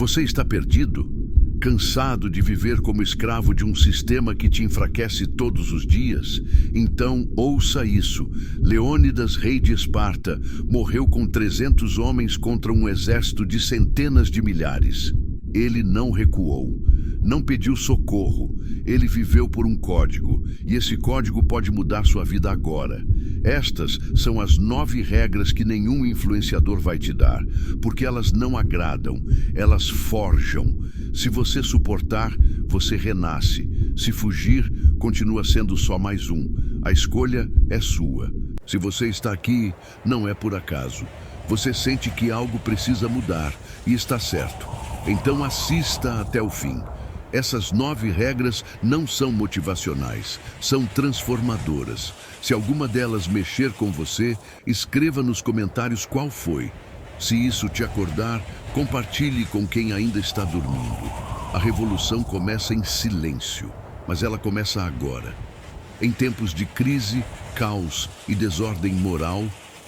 Você está perdido? Cansado de viver como escravo de um sistema que te enfraquece todos os dias? Então ouça isso. Leônidas, rei de Esparta, morreu com 300 homens contra um exército de centenas de milhares. Ele não recuou, não pediu socorro. Ele viveu por um código, e esse código pode mudar sua vida agora. Estas são as 9 regras que nenhum influenciador vai te dar, porque elas não agradam, elas forjam. Se você suportar, você renasce. Se fugir, continua sendo só mais um. A escolha é sua. Se você está aqui, não é por acaso. Você sente que algo precisa mudar, e está certo. Então assista até o fim. Essas 9 regras não são motivacionais, são transformadoras. Se alguma delas mexer com você, escreva nos comentários qual foi. Se isso te acordar, compartilhe com quem ainda está dormindo. A revolução começa em silêncio, mas ela começa agora. Em tempos de crise, caos e desordem moral,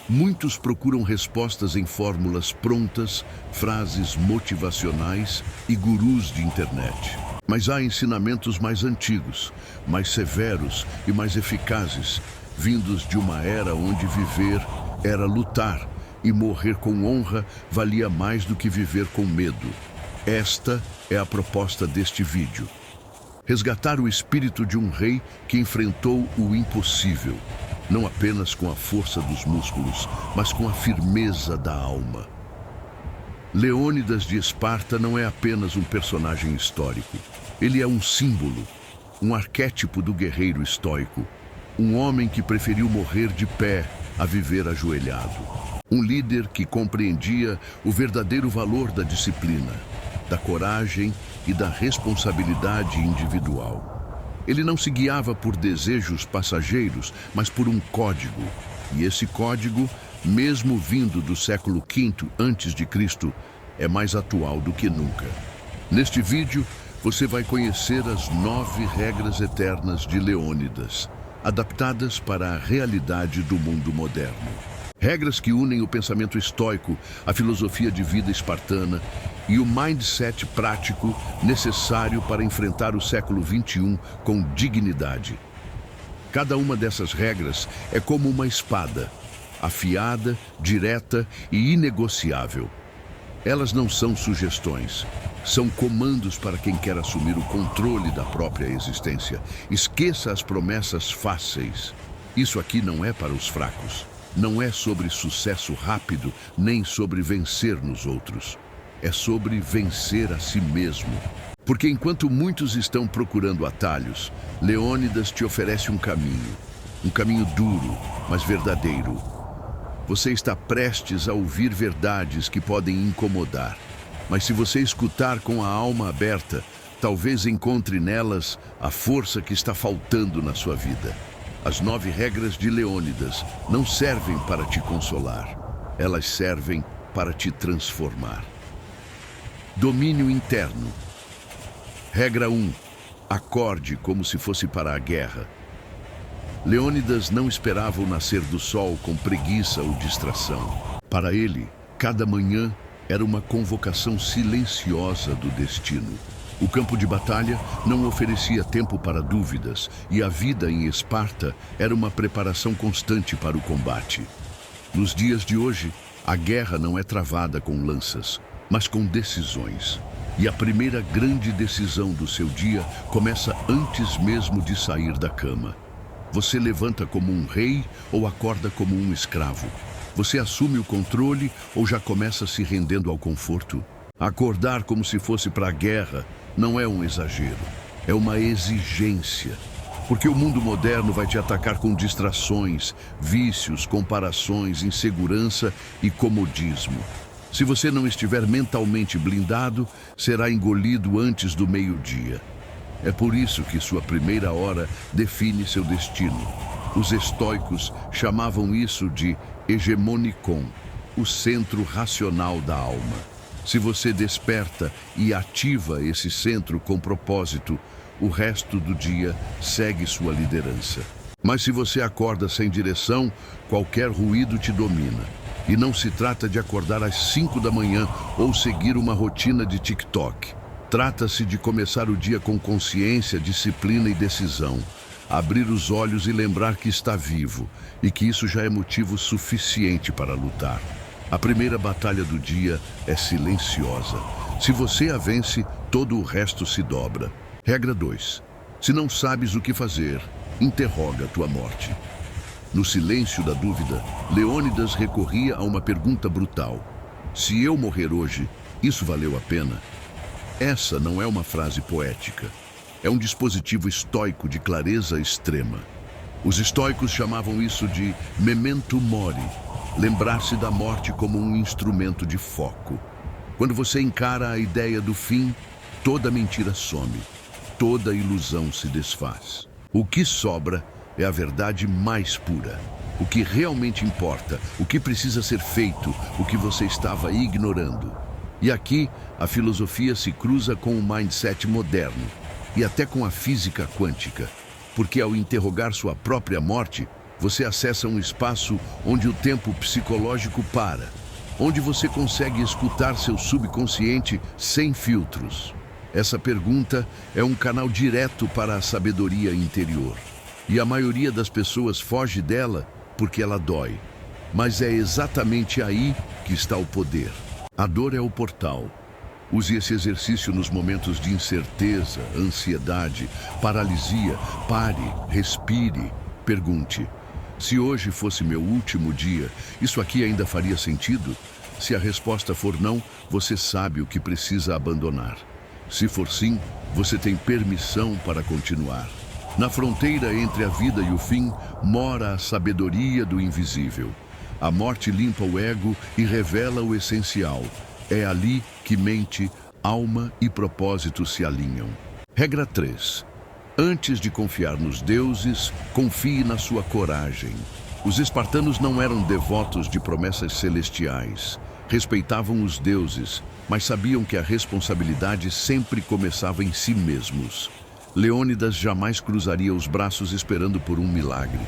muitos procuram respostas em fórmulas prontas, frases motivacionais e gurus de internet. Mas há ensinamentos mais antigos, mais severos e mais eficazes, vindos de uma era onde viver era lutar e morrer com honra valia mais do que viver com medo. Esta é a proposta deste vídeo. Resgatar o espírito de um rei que enfrentou o impossível, não apenas com a força dos músculos, mas com a firmeza da alma. Leônidas de Esparta não é apenas um personagem histórico. Ele é um símbolo, um arquétipo do guerreiro estoico, um homem que preferiu morrer de pé a viver ajoelhado. Um líder que compreendia o verdadeiro valor da disciplina, da coragem e da responsabilidade individual. Ele não se guiava por desejos passageiros, mas por um código. E esse código, mesmo vindo do século V a.C., é mais atual do que nunca. Neste vídeo, você vai conhecer as 9 regras eternas de Leônidas, adaptadas para a realidade do mundo moderno. Regras que unem o pensamento estoico, a filosofia de vida espartana e o mindset prático necessário para enfrentar o século XXI com dignidade. Cada uma dessas regras é como uma espada, afiada, direta e inegociável. Elas não são sugestões, são comandos para quem quer assumir o controle da própria existência. Esqueça as promessas fáceis. Isso aqui não é para os fracos. Não é sobre sucesso rápido, nem sobre vencer nos outros. É sobre vencer a si mesmo. Porque enquanto muitos estão procurando atalhos, Leônidas te oferece um caminho duro, mas verdadeiro. Você está prestes a ouvir verdades que podem incomodar, mas se você escutar com a alma aberta, talvez encontre nelas a força que está faltando na sua vida. As 9 regras de Leônidas não servem para te consolar, elas servem para te transformar. Domínio interno. Regra 1. Acorde como se fosse para a guerra. Leônidas não esperava o nascer do sol com preguiça ou distração. Para ele, cada manhã era uma convocação silenciosa do destino. O campo de batalha não oferecia tempo para dúvidas, e a vida em Esparta era uma preparação constante para o combate. Nos dias de hoje, a guerra não é travada com lanças, mas com decisões. E a primeira grande decisão do seu dia começa antes mesmo de sair da cama. Você levanta como um rei ou acorda como um escravo? Você assume o controle ou já começa se rendendo ao conforto? Acordar como se fosse para a guerra não é um exagero, é uma exigência. Porque o mundo moderno vai te atacar com distrações, vícios, comparações, insegurança e comodismo. Se você não estiver mentalmente blindado, será engolido antes do meio-dia. É por isso que sua primeira hora define seu destino. Os estoicos chamavam isso de hegemonikon, o centro racional da alma. Se você desperta e ativa esse centro com propósito, o resto do dia segue sua liderança. Mas se você acorda sem direção, qualquer ruído te domina. E não se trata de acordar às 5 da manhã ou seguir uma rotina de TikTok. Trata-se de começar o dia com consciência, disciplina e decisão. Abrir os olhos e lembrar que está vivo e que isso já é motivo suficiente para lutar. A primeira batalha do dia é silenciosa. Se você a vence, todo o resto se dobra. Regra 2. Se não sabes o que fazer, interroga tua morte. No silêncio da dúvida, Leônidas recorria a uma pergunta brutal. Se eu morrer hoje, isso valeu a pena? Essa não é uma frase poética. É um dispositivo estoico de clareza extrema. Os estoicos chamavam isso de memento mori, lembrar-se da morte como um instrumento de foco. Quando você encara a ideia do fim, toda mentira some, toda ilusão se desfaz. O que sobra é a verdade mais pura. O que realmente importa, o que precisa ser feito, o que você estava ignorando. E aqui, a filosofia se cruza com o mindset moderno e até com a física quântica, porque ao interrogar sua própria morte, você acessa um espaço onde o tempo psicológico para, onde você consegue escutar seu subconsciente sem filtros. Essa pergunta é um canal direto para a sabedoria interior. E a maioria das pessoas foge dela porque ela dói. Mas é exatamente aí que está o poder. A dor é o portal. Use esse exercício nos momentos de incerteza, ansiedade, paralisia. Pare, respire, pergunte: se hoje fosse meu último dia, isso aqui ainda faria sentido? Se a resposta for não, você sabe o que precisa abandonar. Se for sim, você tem permissão para continuar. Na fronteira entre a vida e o fim, mora a sabedoria do invisível. A morte limpa o ego e revela o essencial. É ali que mente, alma e propósito se alinham. Regra 3. Antes de confiar nos deuses, confie na sua coragem. Os espartanos não eram devotos de promessas celestiais. Respeitavam os deuses, mas sabiam que a responsabilidade sempre começava em si mesmos. Leônidas jamais cruzaria os braços esperando por um milagre.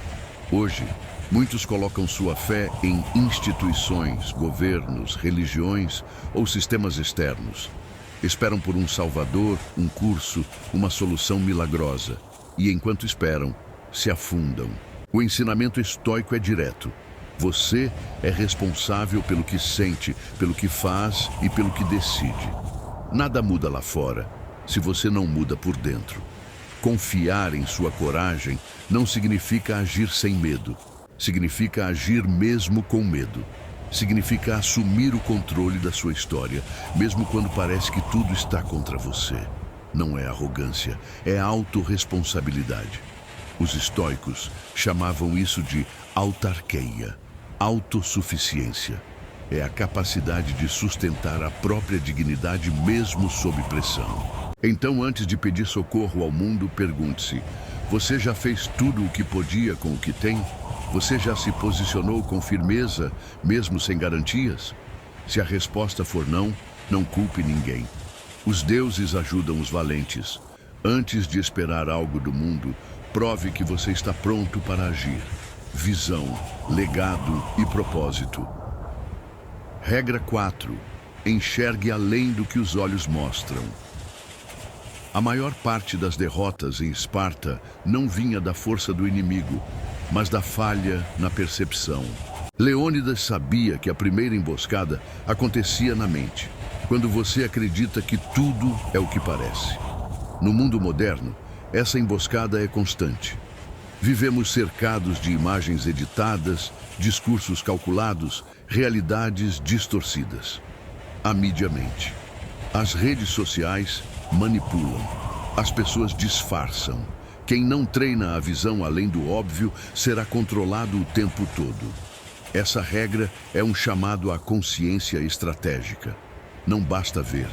Hoje, muitos colocam sua fé em instituições, governos, religiões ou sistemas externos. Esperam por um salvador, um curso, uma solução milagrosa. E enquanto esperam, se afundam. O ensinamento estoico é direto. Você é responsável pelo que sente, pelo que faz e pelo que decide. Nada muda lá fora, se você não muda por dentro. Confiar em sua coragem não significa agir sem medo. Significa agir mesmo com medo. Significa assumir o controle da sua história, mesmo quando parece que tudo está contra você. Não é arrogância, é autorresponsabilidade. Os estoicos chamavam isso de autarqueia, autossuficiência. É a capacidade de sustentar a própria dignidade mesmo sob pressão. Então, antes de pedir socorro ao mundo, pergunte-se: você já fez tudo o que podia com o que tem? Você já se posicionou com firmeza, mesmo sem garantias? Se a resposta for não, não culpe ninguém. Os deuses ajudam os valentes. Antes de esperar algo do mundo, prove que você está pronto para agir. Visão, legado e propósito. Regra 4. Enxergue além do que os olhos mostram. A maior parte das derrotas em Esparta não vinha da força do inimigo, mas da falha na percepção. Leônidas sabia que a primeira emboscada acontecia na mente, quando você acredita que tudo é o que parece. No mundo moderno, essa emboscada é constante. Vivemos cercados de imagens editadas, discursos calculados, realidades distorcidas. A mídia mente. As redes sociais manipulam. As pessoas disfarçam. Quem não treina a visão além do óbvio será controlado o tempo todo. Essa regra é um chamado à consciência estratégica. Não basta ver,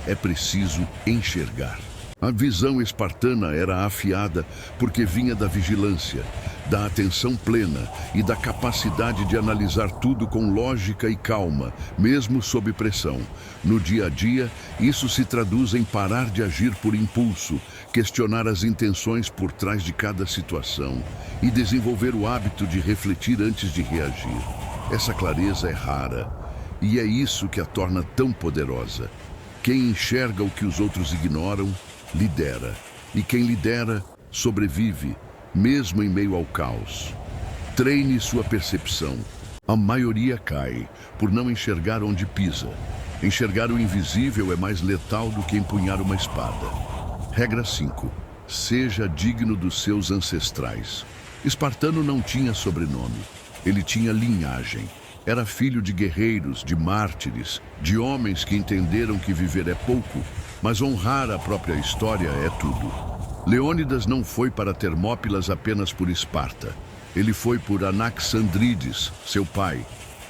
é preciso enxergar. A visão espartana era afiada porque vinha da vigilância, da atenção plena e da capacidade de analisar tudo com lógica e calma, mesmo sob pressão. No dia a dia, isso se traduz em parar de agir por impulso, questionar as intenções por trás de cada situação e desenvolver o hábito de refletir antes de reagir. Essa clareza é rara e é isso que a torna tão poderosa. Quem enxerga o que os outros ignoram, lidera. E quem lidera, sobrevive, mesmo em meio ao caos. Treine sua percepção. A maioria cai por não enxergar onde pisa. Enxergar o invisível é mais letal do que empunhar uma espada. Regra 5. Seja digno dos seus ancestrais. Espartano não tinha sobrenome. Ele tinha linhagem. Era filho de guerreiros, de mártires, de homens que entenderam que viver é pouco, mas honrar a própria história é tudo. Leônidas não foi para Termópilas apenas por Esparta. Ele foi por Anaxandrides, seu pai,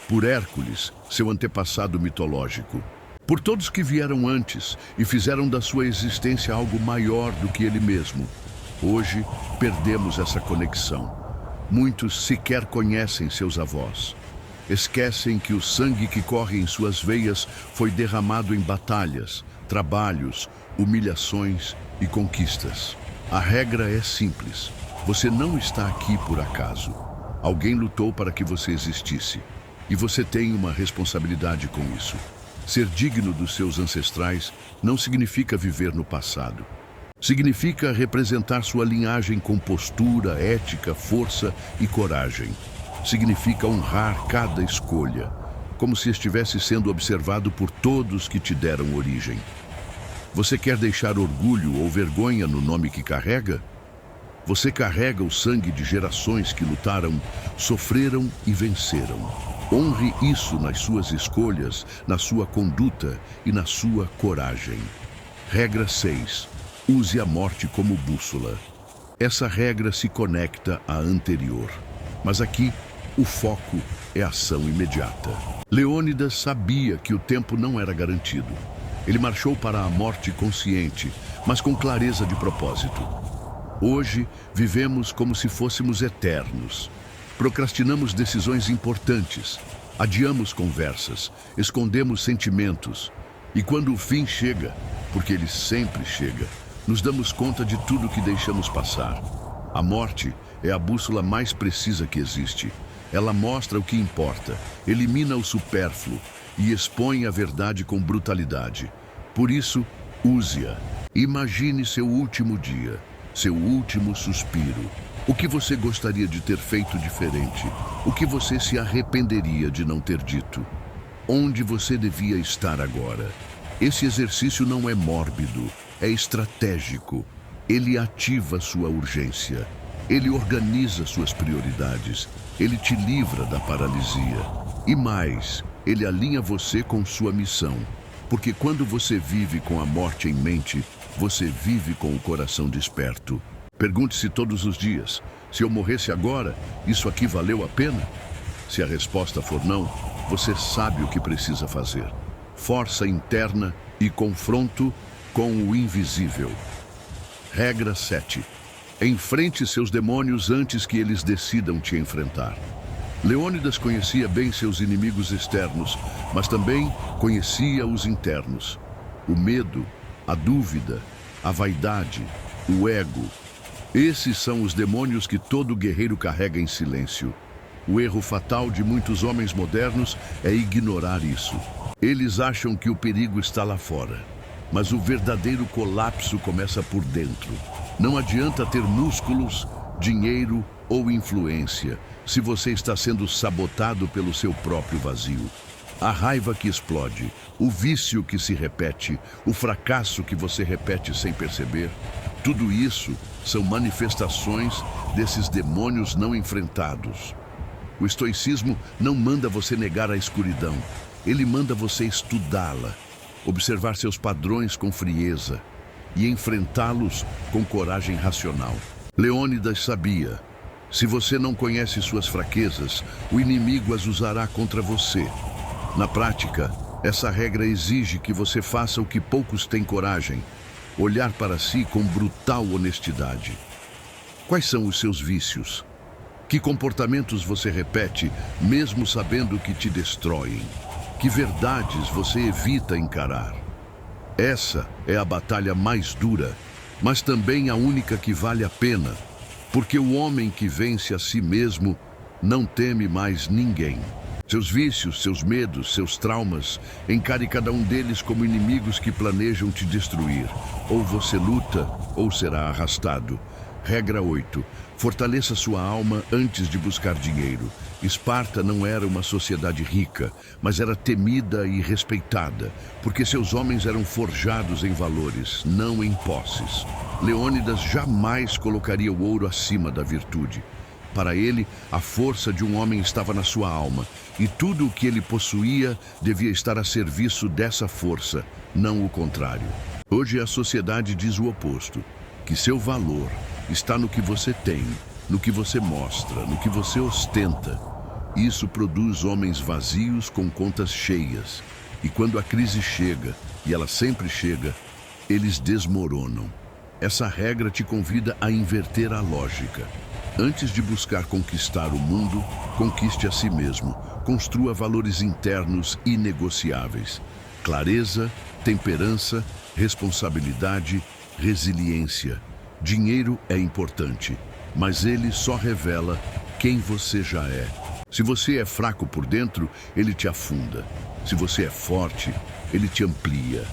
por Hércules, seu antepassado mitológico, por todos que vieram antes e fizeram da sua existência algo maior do que ele mesmo. Hoje, perdemos essa conexão. Muitos sequer conhecem seus avós. Esquecem que o sangue que corre em suas veias foi derramado em batalhas, trabalhos, humilhações e conquistas. A regra é simples. Você não está aqui por acaso. Alguém lutou para que você existisse. E você tem uma responsabilidade com isso. Ser digno dos seus ancestrais não significa viver no passado. Significa representar sua linhagem com postura, ética, força e coragem. Significa honrar cada escolha, como se estivesse sendo observado por todos que te deram origem. Você quer deixar orgulho ou vergonha no nome que carrega? Você carrega o sangue de gerações que lutaram, sofreram e venceram. Honre isso nas suas escolhas, na sua conduta e na sua coragem. Regra 6. Use a morte como bússola. Essa regra se conecta à anterior. Mas aqui, o foco é ação imediata. Leônidas sabia que o tempo não era garantido. Ele marchou para a morte consciente, mas com clareza de propósito. Hoje, vivemos como se fôssemos eternos. Procrastinamos decisões importantes, adiamos conversas, escondemos sentimentos. E quando o fim chega, porque ele sempre chega, nos damos conta de tudo que deixamos passar. A morte é a bússola mais precisa que existe. Ela mostra o que importa, elimina o supérfluo e expõe a verdade com brutalidade. Por isso, use-a. Imagine seu último dia, seu último suspiro. O que você gostaria de ter feito diferente? O que você se arrependeria de não ter dito? Onde você devia estar agora? Esse exercício não é mórbido, é estratégico. Ele ativa sua urgência. Ele organiza suas prioridades. Ele te livra da paralisia. E mais, ele alinha você com sua missão. Porque quando você vive com a morte em mente, você vive com o coração desperto. Pergunte-se todos os dias: se eu morresse agora, isso aqui valeu a pena? Se a resposta for não, você sabe o que precisa fazer. Força interna e confronto com o invisível. Regra 7. Enfrente seus demônios antes que eles decidam te enfrentar. Leônidas conhecia bem seus inimigos externos, mas também conhecia os internos. O medo, a dúvida, a vaidade, o ego. Esses são os demônios que todo guerreiro carrega em silêncio. O erro fatal de muitos homens modernos é ignorar isso. Eles acham que o perigo está lá fora, mas o verdadeiro colapso começa por dentro. Não adianta ter músculos, dinheiro ou influência se você está sendo sabotado pelo seu próprio vazio. A raiva que explode, o vício que se repete, o fracasso que você repete sem perceber, tudo isso são manifestações desses demônios não enfrentados. O estoicismo não manda você negar a escuridão, ele manda você estudá-la, observar seus padrões com frieza e enfrentá-los com coragem racional. Leônidas sabia: se você não conhece suas fraquezas, o inimigo as usará contra você. Na prática, essa regra exige que você faça o que poucos têm coragem: olhar para si com brutal honestidade. Quais são os seus vícios? Que comportamentos você repete, mesmo sabendo que te destroem? Que verdades você evita encarar? Essa é a batalha mais dura, mas também a única que vale a pena, porque o homem que vence a si mesmo não teme mais ninguém. Seus vícios, seus medos, seus traumas, encare cada um deles como inimigos que planejam te destruir. Ou você luta, ou será arrastado. Regra 8. Fortaleça sua alma antes de buscar dinheiro. Esparta não era uma sociedade rica, mas era temida e respeitada, porque seus homens eram forjados em valores, não em posses. Leônidas jamais colocaria o ouro acima da virtude. Para ele, a força de um homem estava na sua alma, e tudo o que ele possuía devia estar a serviço dessa força, não o contrário. Hoje a sociedade diz o oposto, que seu valor está no que você tem, no que você mostra, no que você ostenta. Isso produz homens vazios com contas cheias. E quando a crise chega, e ela sempre chega, eles desmoronam. Essa regra te convida a inverter a lógica. Antes de buscar conquistar o mundo, conquiste a si mesmo. Construa valores internos inegociáveis. Clareza, temperança, responsabilidade, resiliência. Dinheiro é importante, mas ele só revela quem você já é. Se você é fraco por dentro, ele te afunda. Se você é forte, ele te amplia.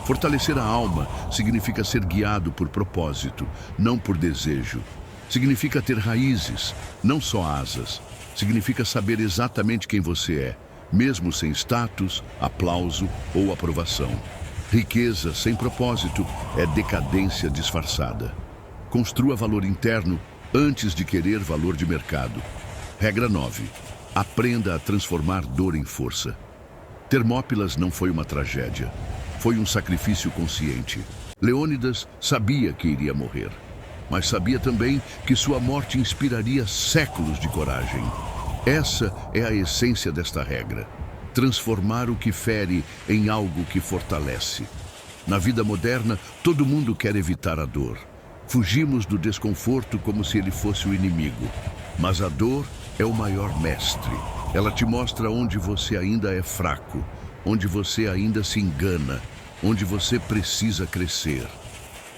Fortalecer a alma significa ser guiado por propósito, não por desejo. Significa ter raízes, não só asas. Significa saber exatamente quem você é, mesmo sem status, aplauso ou aprovação. Riqueza sem propósito é decadência disfarçada. Construa valor interno antes de querer valor de mercado. Regra 9. Aprenda a transformar dor em força. Termópilas não foi uma tragédia. Foi um sacrifício consciente. Leônidas sabia que iria morrer, mas sabia também que sua morte inspiraria séculos de coragem. Essa é a essência desta regra. Transformar o que fere em algo que fortalece. Na vida moderna, todo mundo quer evitar a dor. Fugimos do desconforto como se ele fosse o inimigo. Mas a dor é o maior mestre. Ela te mostra onde você ainda é fraco, onde você ainda se engana, onde você precisa crescer.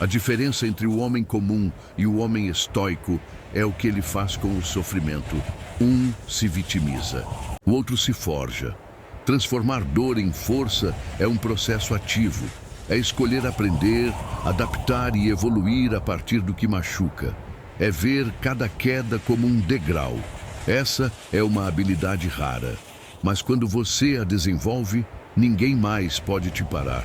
A diferença entre o homem comum e o homem estoico é o que ele faz com o sofrimento. Um se vitimiza, o outro se forja. Transformar dor em força é um processo ativo. É escolher aprender, adaptar e evoluir a partir do que machuca. É ver cada queda como um degrau. Essa é uma habilidade rara. Mas quando você a desenvolve, ninguém mais pode te parar.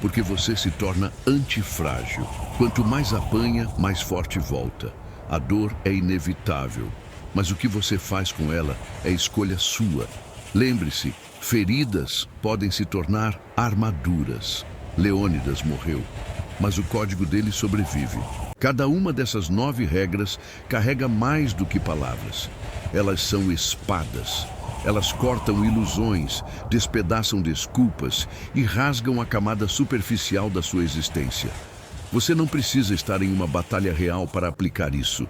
Porque você se torna antifrágil. Quanto mais apanha, mais forte volta. A dor é inevitável. Mas o que você faz com ela é escolha sua. Lembre-se, feridas podem se tornar armaduras. Leônidas morreu, mas o código dele sobrevive. Cada uma dessas 9 regras carrega mais do que palavras. Elas são espadas. Elas cortam ilusões, despedaçam desculpas e rasgam a camada superficial da sua existência. Você não precisa estar em uma batalha real para aplicar isso.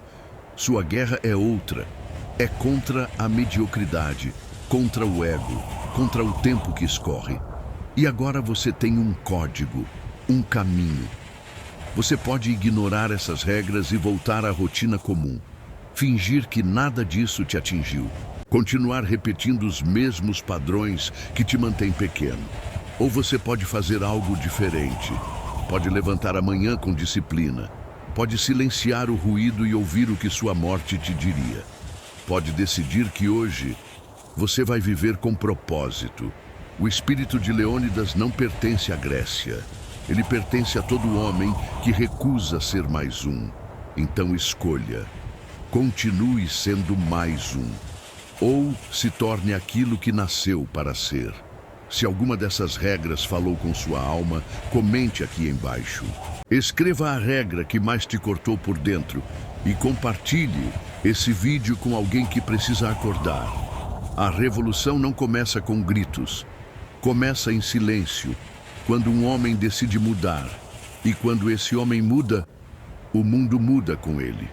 Sua guerra é outra. É contra a mediocridade, contra o ego, contra o tempo que escorre. E agora você tem um código, um caminho. Você pode ignorar essas regras e voltar à rotina comum. Fingir que nada disso te atingiu. Continuar repetindo os mesmos padrões que te mantêm pequeno. Ou você pode fazer algo diferente. Pode levantar amanhã com disciplina. Pode silenciar o ruído e ouvir o que sua morte te diria. Pode decidir que hoje você vai viver com propósito. O espírito de Leônidas não pertence à Grécia. Ele pertence a todo homem que recusa ser mais um. Então escolha. Continue sendo mais um. Ou se torne aquilo que nasceu para ser. Se alguma dessas regras falou com sua alma, comente aqui embaixo. Escreva a regra que mais te cortou por dentro e compartilhe esse vídeo com alguém que precisa acordar. A revolução não começa com gritos. Começa em silêncio, quando um homem decide mudar. E quando esse homem muda, o mundo muda com ele.